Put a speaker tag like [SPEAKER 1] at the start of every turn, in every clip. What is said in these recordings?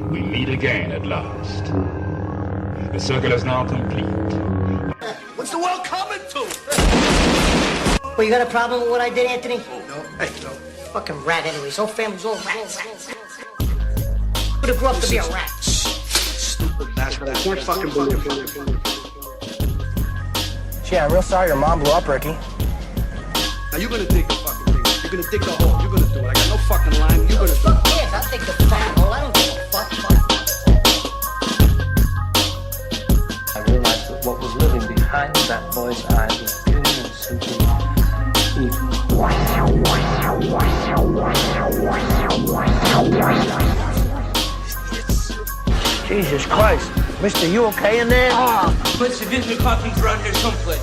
[SPEAKER 1] We meet again at last. The circle is now complete.
[SPEAKER 2] What's the world coming to?
[SPEAKER 3] Well, you got a problem with what I did, Anthony?
[SPEAKER 2] No. Hey, no.
[SPEAKER 3] Fucking rat anyways. Whole family's all rats. Would have grew up to be a rat.
[SPEAKER 2] Stupid bastard. I can't fucking believe it.
[SPEAKER 4] Gee, I'm real sorry your mom blew up, Ricky.
[SPEAKER 2] Now you're gonna dig the fucking thing. You're gonna dig the hole. You're gonna do it. I got no fucking line. You're gonna do it.
[SPEAKER 3] Yes, I'll take the fucking hole. I don't give a fuck.
[SPEAKER 5] I realized that what was living behind that boy's eyes was pure and simple evil.
[SPEAKER 4] Jesus Christ. Mister, you okay in there?
[SPEAKER 6] Let's get the coffees around here someplace.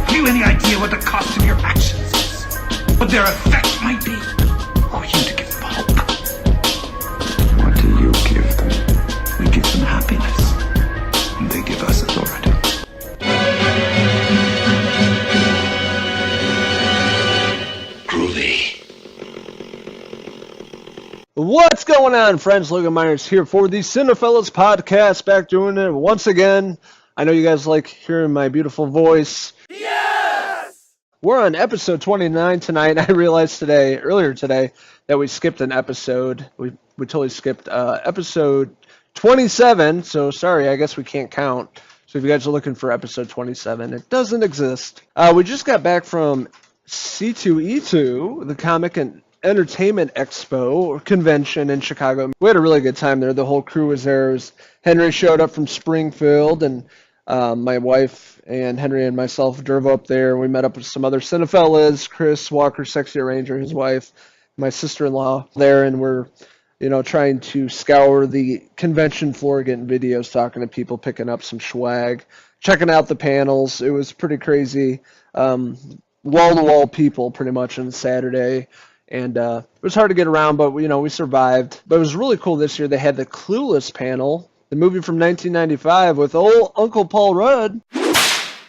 [SPEAKER 1] Have you any idea what the cost of your actions is? What their effect might be? Or you to give them hope? What do you give them? We give them happiness. And they give us authority. Groovy.
[SPEAKER 7] What's going on, friends? Logan Myers here for the Cinephellas Podcast, back doing it once again. I know you guys like hearing my beautiful voice.
[SPEAKER 2] Yes!
[SPEAKER 7] We're on episode 29 tonight. I realized earlier today, that we skipped an episode. We totally skipped episode 27, so sorry, I guess we can't count. So if you guys are looking for episode 27, it doesn't exist. We just got back from C2E2, the Comic and Entertainment Expo or convention in Chicago. We had a really good time there. The whole crew was there. Henry showed up from Springfield, and my wife and Henry and myself drove up there. We met up with some other Cinephellas, Chris Walker, Sexy Ranger, his wife, my sister-in-law there, and we're trying to scour the convention floor, getting videos, talking to people, picking up some swag, checking out the panels. It was pretty crazy. Wall-to-wall people pretty much on Saturday. And it was hard to get around, but we survived. But it was really cool this year. They had the Clueless panel, the movie from 1995 with old Uncle Paul Rudd.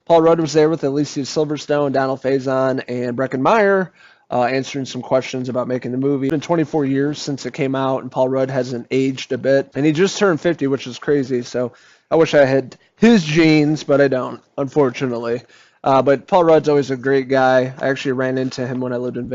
[SPEAKER 7] Paul Rudd was there with Alicia Silverstone, Donald Faison, and Breckin Meyer, answering some questions about making the movie. It's been 24 years since it came out, and Paul Rudd hasn't aged a bit. And he just turned 50, which is crazy. So I wish I had his genes, but I don't, unfortunately. But Paul Rudd's always a great guy. I actually ran into him when I lived in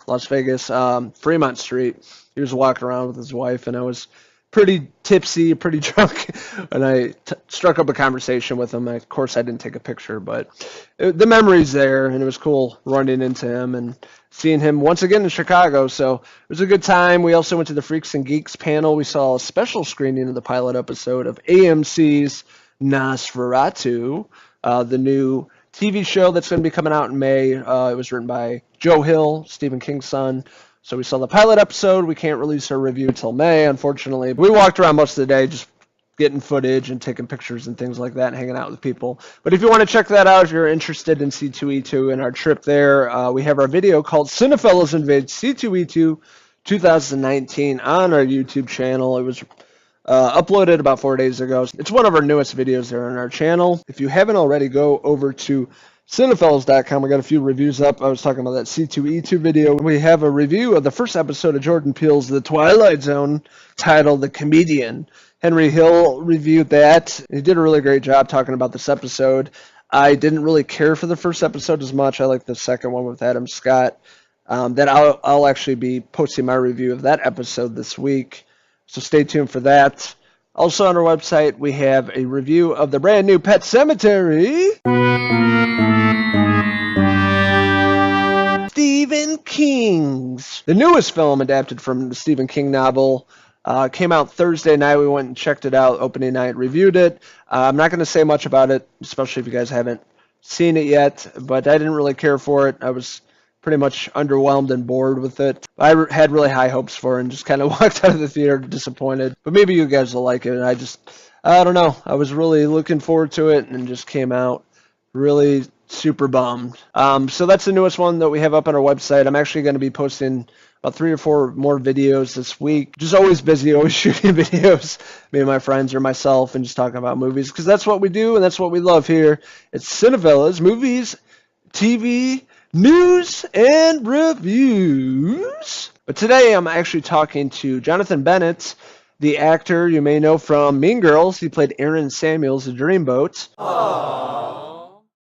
[SPEAKER 7] Las Vegas, Fremont Street. He was walking around with his wife, and I was pretty tipsy, pretty drunk, and I struck up a conversation with him. Of course, I didn't take a picture, but the memory's there, and it was cool running into him and seeing him once again in Chicago. So it was a good time. We also went to the Freaks and Geeks panel. We saw a special screening of the pilot episode of AMC's Nosferatu, the new TV show that's going to be coming out in May. It was written by Joe Hill, Stephen King's son. So we saw the pilot episode. We can't release our review until May, unfortunately. We walked around most of the day just getting footage and taking pictures and things like that and hanging out with people. But if you want to check that out, if you're interested in C2E2 and our trip there, we have our video called Cinephellas Invade C2E2 2019 on our YouTube channel. It was uploaded about 4 days ago. It's one of our newest videos there on our channel. If you haven't already, go over to Cinephellas.com. We got a few reviews up. I was talking about that C2E2 video. We have a review of the first episode of Jordan Peele's The Twilight Zone titled The Comedian. Henry Hill reviewed that. He did a really great job talking about this episode. I didn't really care for the first episode as much. I like the second one with Adam Scott. That I'll actually be posting my review of that episode this week. So stay tuned for that. Also on our website, we have a review of the brand new Pet Sematary. Stephen King's. The newest film adapted from the Stephen King novel. Came out Thursday night. We went and checked it out. Opening night, reviewed it. I'm not going to say much about it, especially if you guys haven't seen it yet. But I didn't really care for it. I was pretty much underwhelmed and bored with it. I had really high hopes for it and just kind of walked out of the theater disappointed. But maybe you guys will like it. I don't know. I was really looking forward to it and just came out really super bummed. So that's the newest one that we have up on our website. I'm actually going to be posting about 3 or 4 more videos this week. Just always busy, always shooting videos, me and my friends or myself, and just talking about movies, because that's what we do and that's what we love here. It's Cinephellas, movies, TV, news, and reviews. But today I'm actually talking to Jonathan Bennett, the actor you may know from Mean Girls. He played Aaron Samuels in Dreamboat.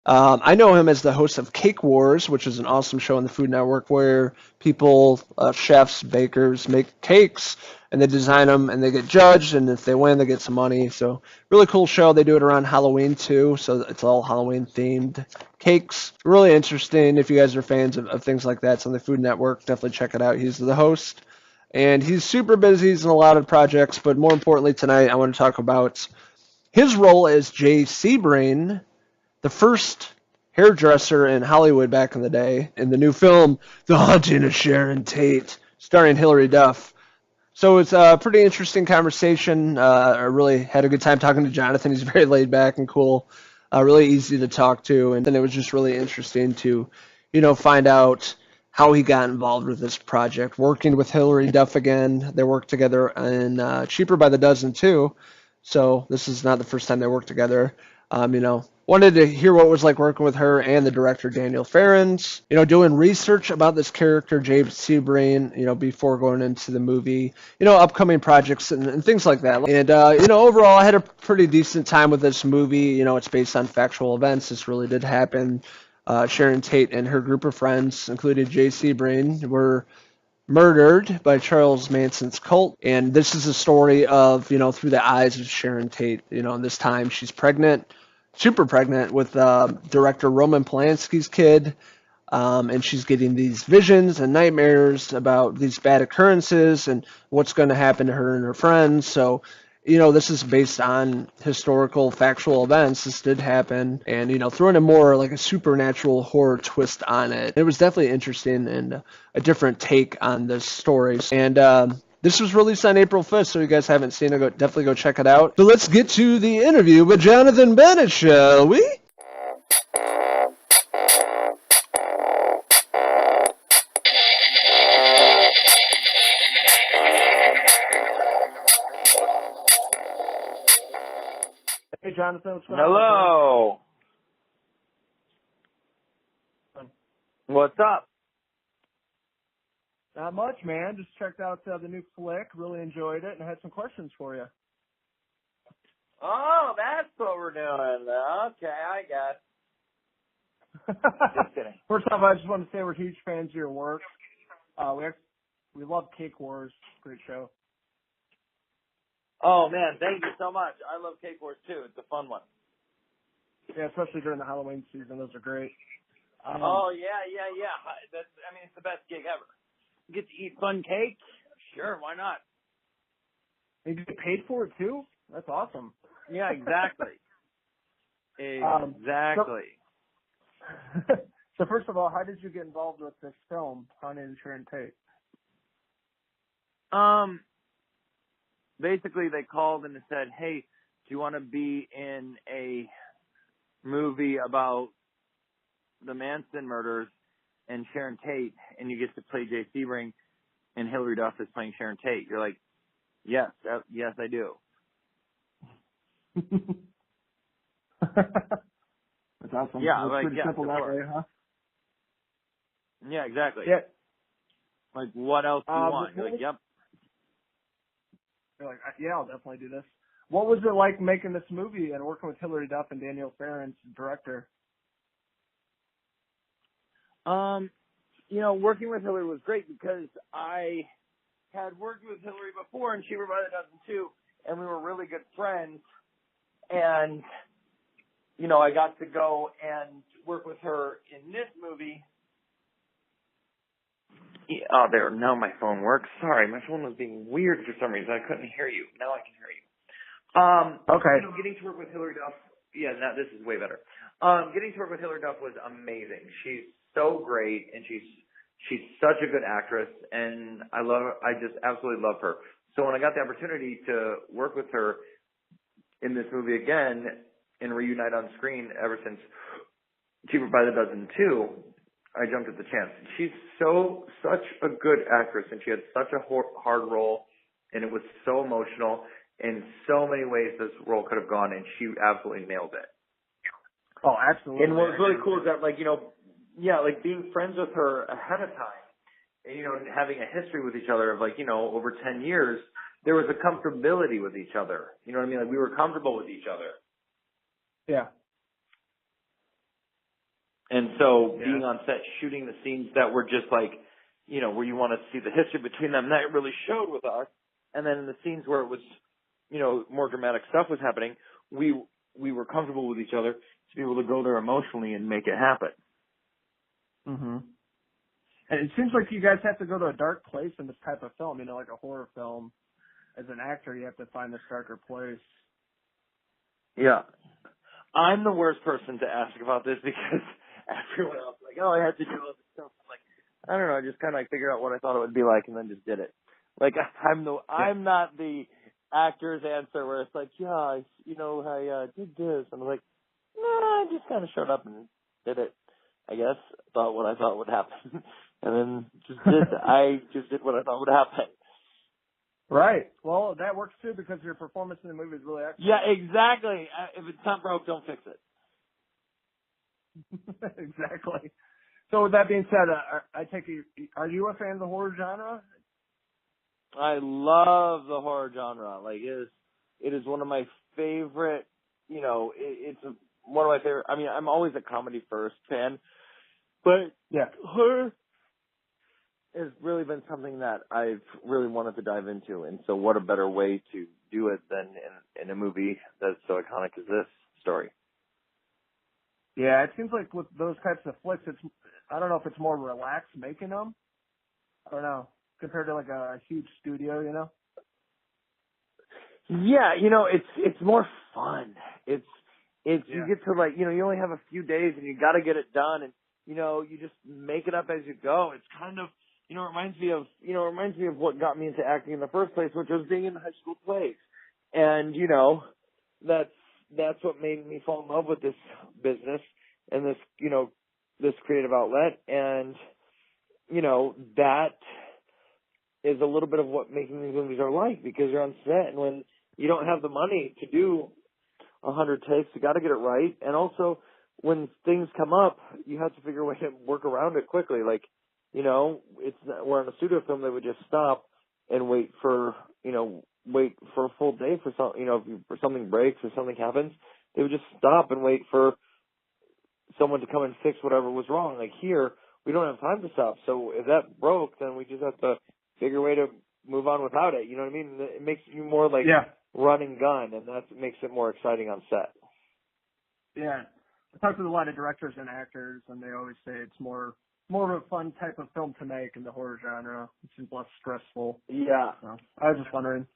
[SPEAKER 7] I know him as the host of Cake Wars, which is an awesome show on the Food Network where people, chefs, bakers, make cakes, and they design them, and they get judged, and if they win, they get some money. So really cool show. They do it around Halloween, too, so it's all Halloween-themed cakes. Really interesting. If you guys are fans of things like that, it's on the Food Network. Definitely check it out. He's the host, and he's super busy. He's in a lot of projects, but more importantly tonight, I want to talk about his role as Jay Sebring, the first hairdresser in Hollywood back in the day, in the new film, The Haunting of Sharon Tate, starring Hilary Duff. So it's a pretty interesting conversation. I really had a good time talking to Jonathan. He's very laid back and cool, really easy to talk to, and then it was just really interesting to, find out how he got involved with this project, working with Hilary Duff again. They worked together in Cheaper by the Dozen, too. So this is not the first time they worked together. Wanted to hear what it was like working with her and the director Daniel Farrens, doing research about this character, James Sebring, before going into the movie, upcoming projects and things like that. And, overall, I had a pretty decent time with this movie. It's based on factual events. This really did happen. Sharon Tate and her group of friends, including Jay Sebring, were murdered by Charles Manson's cult. And this is a story of, through the eyes of Sharon Tate. This time she's pregnant, super pregnant with director Roman Polanski's kid. And she's getting these visions and nightmares about these bad occurrences and what's going to happen to her and her friends. So, this is based on historical, factual events. This did happen. And, throwing a more like a supernatural horror twist on it. It was definitely interesting and a different take on this story. And this was released on April 5th, so if you guys haven't seen it, definitely go check it out. So let's get to the interview with Jonathan Bennett, shall we? Hey, Jonathan. What's going on?
[SPEAKER 8] Hello. What's up?
[SPEAKER 7] Not much, man. Just checked out the new flick. Really enjoyed it, and I had some questions for you.
[SPEAKER 8] Oh, that's what we're doing. Okay, I guess. Just kidding.
[SPEAKER 7] First off, I just want to say we're huge fans of your work. We love Cake Wars. Great show.
[SPEAKER 8] Oh, man, thank you so much. I love Cake Wars, too. It's a fun one.
[SPEAKER 7] Yeah, especially during the Halloween season. Those are great.
[SPEAKER 8] Oh, yeah. It's the best gig ever. You get to eat fun cake? Sure, why not?
[SPEAKER 7] And you get paid for it, too? That's awesome.
[SPEAKER 8] Yeah, exactly. Exactly.
[SPEAKER 7] So first of all, how did you get involved with this film, Haunting of Sharon Tate?
[SPEAKER 8] Basically, they called and said, hey, do you want to be in a movie about the Manson murders and Sharon Tate, and you get to play Jay Sebring, and Hilary Duff is playing Sharon Tate? You're like, yes, I do.
[SPEAKER 7] That's awesome.
[SPEAKER 8] Yeah,
[SPEAKER 7] it's pretty simple that way, huh?
[SPEAKER 8] Yeah, exactly.
[SPEAKER 7] Yeah.
[SPEAKER 8] Like, what else do you want? You're like, yep.
[SPEAKER 7] You're like, yeah, I'll definitely do this. What was it like making this movie and working with Hilary Duff and Daniel Farrens, director?
[SPEAKER 8] Working with Hilary was great because I had worked with Hilary before and Cheaper by the Dozen too, and we were really good friends. And, I got to go and work with her in this movie. Oh, there. Now my phone works. Sorry, my phone was being weird for some reason. I couldn't hear you. Now I can hear you.
[SPEAKER 7] Okay.
[SPEAKER 8] Getting to work with Hilary Duff. Yeah, now this is way better. Getting to work with Hilary Duff was amazing. She's so great, and she's such a good actress, and I just absolutely love her. So when I got the opportunity to work with her in this movie again and reunite on screen ever since Cheaper by the Dozen 2, I jumped at the chance. She's such a good actress, and she had such a hard role, and it was so emotional. In so many ways this role could have gone, and she absolutely nailed it.
[SPEAKER 7] Oh, absolutely.
[SPEAKER 8] And what was really cool is that, being friends with her ahead of time you know, having a history with each other of like, you know, over 10 years, there was a comfortability with each other. You know what I mean? Like we were comfortable with each other.
[SPEAKER 7] Yeah.
[SPEAKER 8] And so being on set, shooting the scenes that were just like, you know, where you want to see the history between them, that really showed with us. And then in the scenes where it was, you know, more dramatic stuff was happening, we were comfortable with each other to be able to go there emotionally and make it happen.
[SPEAKER 7] Mm-hmm. And it seems like you guys have to go to a dark place in this type of film, you know, like a horror film. As an actor, you have to find this darker place.
[SPEAKER 8] Yeah. I'm the worst person to ask about this because everyone else is like, oh, I had to do all this stuff. I'm like, I don't know, I just kind of like figured out what I thought it would be like and then just did it. Like, I'm not the actor's answer where it's like, yeah, I did this. And I'm like, nah, I just kind of showed up and did it, I guess. Thought what I thought would happen. And then I just did what I thought would happen.
[SPEAKER 7] Right. Well, that works too because your performance in the movie is really excellent.
[SPEAKER 8] Yeah, exactly. If it's not broke, don't fix it.
[SPEAKER 7] Exactly. So with that being said, I take it, are you a fan of the horror genre?
[SPEAKER 8] I love the horror genre. Like it is one of my favorite, you know, it's one of my favorite. I mean, I'm always a comedy first fan, but
[SPEAKER 7] yeah,
[SPEAKER 8] horror has really been something that I've really wanted to dive into. And so what a better way to do it than in a movie that's so iconic as this story.
[SPEAKER 7] Yeah, it seems like with those types of flicks, I don't know if it's more relaxed making them. I don't know, compared to like a huge studio, you know?
[SPEAKER 8] Yeah, you know, it's more fun. You get to like, you know, you only have a few days and you got to get it done, and you know, you just make it up as you go. It's kind of, you know, it reminds me of what got me into acting in the first place, which was being in high school plays. And, you know, that's what made me fall in love with this business and this, you know, this creative outlet. And, you know, that is a little bit of what making these movies are like, because you're on set and when you don't have the money to do 100 takes, you got to get it right. And also when things come up, you have to figure a way to work around it quickly. Like, you know, we're on a studio film, they would just stop and wait for a full day for some, you know, if something breaks or something happens, they would just stop and wait for someone to come and fix whatever was wrong. Like here, we don't have time to stop. So if that broke, then we just have to figure a way to move on without it. You know what I mean? It makes you more like run and gun, and that makes it more exciting on set.
[SPEAKER 7] Yeah. I talked with a lot of directors and actors, and they always say it's more of a fun type of film to make in the horror genre, which is less stressful.
[SPEAKER 8] Yeah.
[SPEAKER 7] So, I was just wondering.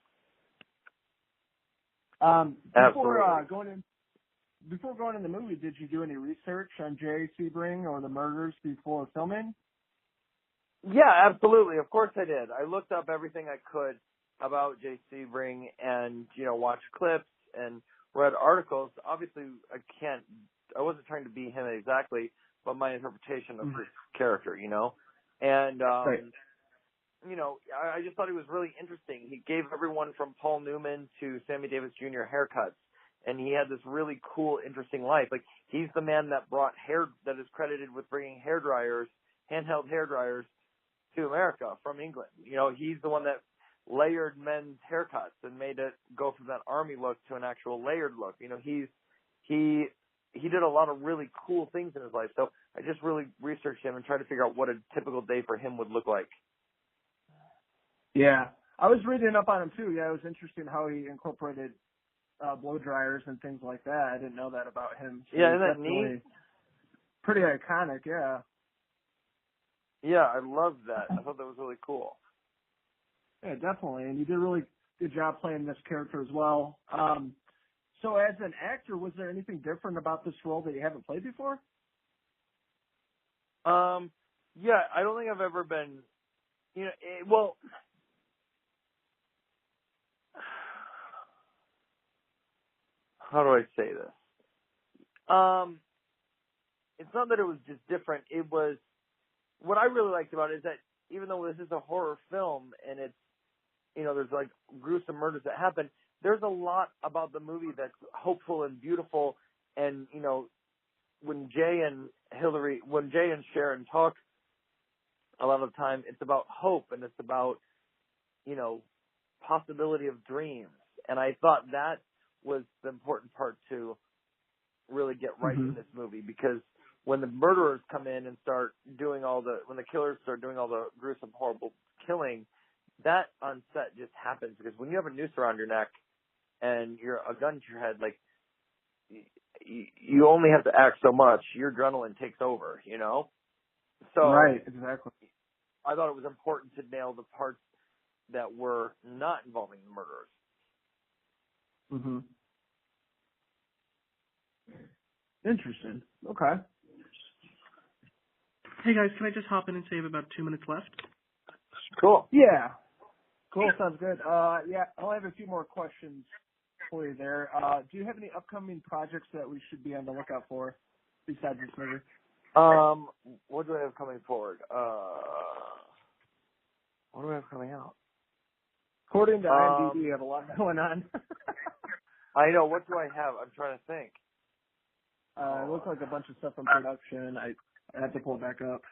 [SPEAKER 7] Before going in the movie, did you do any research on Jay Sebring or the murders before filming?
[SPEAKER 8] Yeah, absolutely. Of course I did. I looked up everything I could about Jay Sebring and, you know, watched clips and read articles. Obviously, I wasn't trying to be him exactly, but my interpretation of his character, you know. And, you know, I just thought he was really interesting. He gave everyone from Paul Newman to Sammy Davis Jr. haircuts, and he had this really cool, interesting life. Like, he's the man that that is credited with bringing handheld hairdryers to America from England. You know, he's the one that layered men's haircuts and made it go from that army look to an actual layered look. You know, he did a lot of really cool things in his life. So I just really researched him and tried to figure out what a typical day for him would look like.
[SPEAKER 7] Yeah. I was reading up on him too. Yeah, it was interesting how he incorporated blow dryers and things like that. I didn't know that about him. So
[SPEAKER 8] yeah, isn't that neat?
[SPEAKER 7] Pretty iconic, yeah.
[SPEAKER 8] Yeah, I loved that. I thought that was really cool.
[SPEAKER 7] Yeah, definitely. And you did a really good job playing this character as well. So as an actor, was there anything different about this role that you haven't played before?
[SPEAKER 8] Yeah, I don't think I've ever been, you know, how do I say this? It's not that it was just different. It was, what I really liked about it is that even though this is a horror film and it's, you know, there's like gruesome murders that happen, there's a lot about the movie that's hopeful and beautiful. And, you know, when Jay and Sharon talk a lot of the time it's about hope and it's about, possibility of dreams. And I thought that was the important part to really get right in this movie, because when the murderers come in and when the killers start doing all the gruesome, horrible killing, that on set just happens, because when you have a noose around your neck and you're a gun to your head, like, you only have to act so much. Your adrenaline takes over, So
[SPEAKER 7] right, exactly.
[SPEAKER 8] I thought it was important to nail the parts that were not involving the murderers.
[SPEAKER 7] Mm-hmm. Interesting. Okay.
[SPEAKER 9] Hey guys, can I just hop in and save about 2 minutes left?
[SPEAKER 8] Cool.
[SPEAKER 7] Yeah. Cool. Sounds good. Yeah, I'll have a few more questions for you there. Do you have any upcoming projects that we should be on the lookout for besides this movie?
[SPEAKER 8] What do I have coming forward? What do I have coming out?
[SPEAKER 7] According to IMDb, you have a lot going on.
[SPEAKER 8] I know. What do I have? I'm trying to think.
[SPEAKER 7] It looks like a bunch of stuff from production. I have to pull it back up.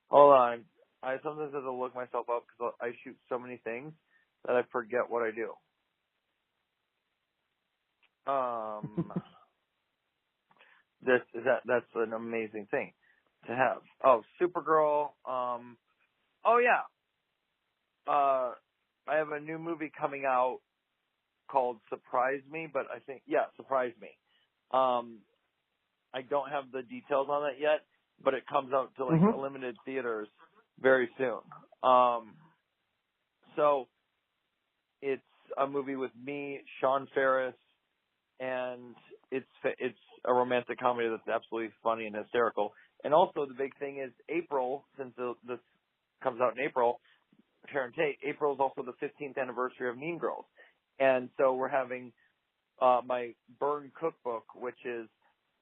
[SPEAKER 8] Hold on. I sometimes have to look myself up because I shoot so many things that I forget what I do. That's an amazing thing to have. Oh, Supergirl. Oh yeah. I have a new movie coming out called Surprise Me, but Surprise Me. I don't have the details on it yet, but it comes out to limited theaters very soon. So it's a movie with me, Sean Ferris, and it's a romantic comedy that's absolutely funny and hysterical. And also the big thing is April, since this comes out in April, Sharon Tate, April is also the 15th anniversary of Mean Girls. And so we're having my Burn Cookbook,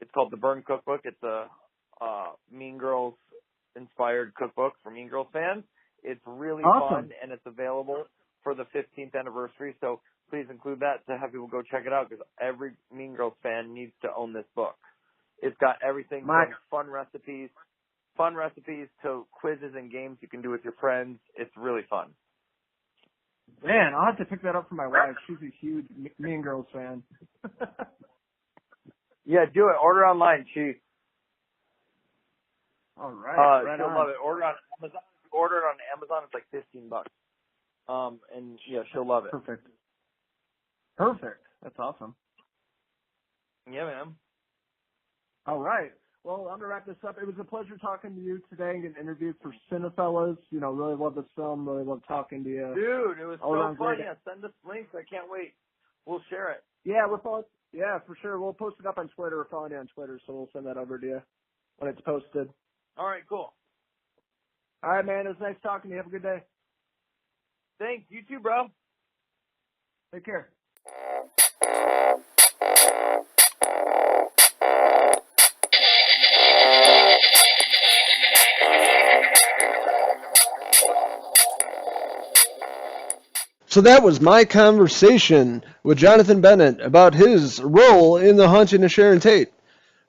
[SPEAKER 8] it's called the Burn Cookbook. It's a Mean Girls inspired cookbook for Mean Girls fans. It's really fun, and it's available for the 15th anniversary. So please include that to have people go check it out, because every Mean Girls fan needs to own this book. It's got everything from fun recipes to quizzes and games you can do with your friends. It's really fun.
[SPEAKER 7] Man, I'll have to pick that up for my wife. She's a huge Mean Girls fan.
[SPEAKER 8] Yeah, do it. Order online.
[SPEAKER 7] All right.
[SPEAKER 8] She'll love it. Order it on Amazon. Order it on Amazon. It's like $15. And yeah, she'll love it.
[SPEAKER 7] Perfect. That's awesome.
[SPEAKER 8] Yeah, man.
[SPEAKER 7] All right. Well, I'm going to wrap this up. It was a pleasure talking to you today and getting interviewed for Cinephellas. Really love this film. Really love talking to you.
[SPEAKER 8] Dude, it was so fun. Yeah, send us links. I can't wait. We'll share it.
[SPEAKER 7] Yeah, yeah, for sure. We'll post it up on Twitter. We're following you on Twitter, so we'll send that over to you when it's posted.
[SPEAKER 8] All right, cool.
[SPEAKER 7] All right, man. It was nice talking to you. Have a good day.
[SPEAKER 8] Thanks. You too, bro.
[SPEAKER 7] Take care. So that was my conversation with Jonathan Bennett about his role in The Haunting of Sharon Tate.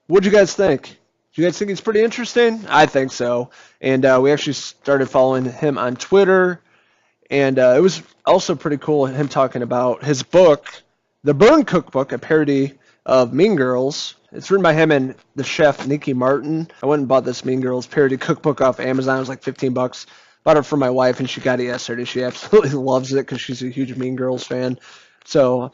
[SPEAKER 7] What'd you guys think? Do you guys think it's pretty interesting? I think so. And we actually started following him on Twitter. And it was also pretty cool, him talking about his book, The Burn Cookbook, a parody of Mean Girls. It's written by him and the chef, Nikki Martin. I went and bought this Mean Girls parody cookbook off Amazon. It was like $15. Bought it for my wife, and she got it yesterday. She absolutely loves it because she's a huge Mean Girls fan. So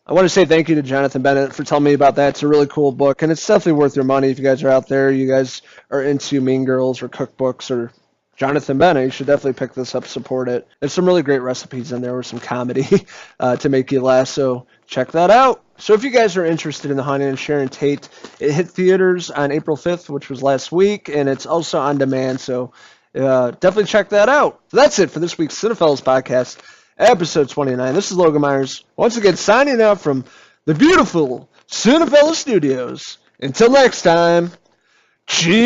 [SPEAKER 7] I want to say thank you to Jonathan Bennett for telling me about that. It's a really cool book, and it's definitely worth your money if you guys are out there. You guys are into Mean Girls or cookbooks or Jonathan Bennett. You should definitely pick this up, support it. There's some really great recipes in there with some comedy to make you laugh, so check that out. So if you guys are interested in The Haunting of Sharon Tate, it hit theaters on April 5th, which was last week, and it's also on demand, so definitely check that out. So that's it for this week's Cinephellas Podcast, episode 29. This is Logan Myers, once again signing out from the beautiful Cinephellas Studios. Until next time, cheers!